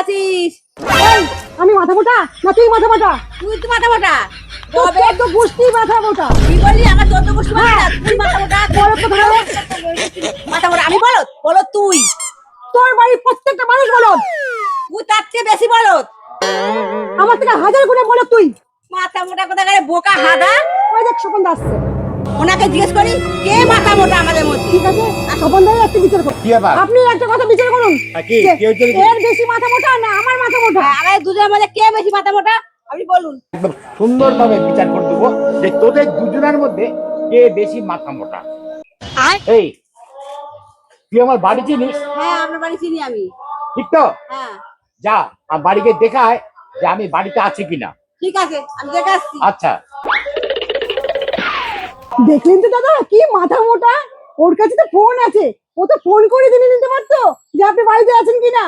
আছিস? এই, আমি মাথা মোটা না তুই মাথা মোটা? তুই তো মাথা মোটা। তবে তো গোষ্ঠী মাথা মোটা। কি বললি? আমার 14 গোষ্ঠী মাথা মোটা, তুই মাথা মোটা। বলো কোথায়? মাথা মোটা আমি বলত? বলো তুই। তোর বাড়ির প্রত্যেকটা মানুষ বলো। তুই তার চেয়ে বেশি বলত। আমার থেকে হাজার গুণে বলো তুই। মাথা মোটা কোথাকারে বোকা হাদা। ওই দেখ স্বপন দাস আসছে। ওনাকে জিজ্ঞেস করি কে মাথা মোটা আমাদের মধ্যে। ঠিক আছে, স্বপন দাস একটা বিচার করুন। কি ব্যাপার? আপনি একটা কথা বিচার করুন। কি? যে কি হয়েছে নাকি? এর বেশি মাথা মোটা না আমার মাথা মোটা? আমাদের দুজনের মধ্যে কে বেশি মাথা মোটা আপনি বলুন। একদম সুন্দরভাবে বিচার করে দেবো যে তোদের দুজনের মধ্যে কে বেশি মাথা মোটা। এই, তুই আমার বাড়ি চিনিস? হ্যাঁ, আপনার বাড়ি চিনি আমি। ঠিক তো? হ্যাঁ, যা আমার বাড়িকে দেখায় যে আমি বাড়িতে আছি কিনা। ঠিক আছে, আমি দেখে আসছি। আচ্ছা, দেখলেন তো দাদা কি মাথা মোটা? ওর কাছে তো ফোন আছে, ও তো ফোন করে জেনে নিতে পারতো যে আপনি বাড়িতে আছেন কিনা।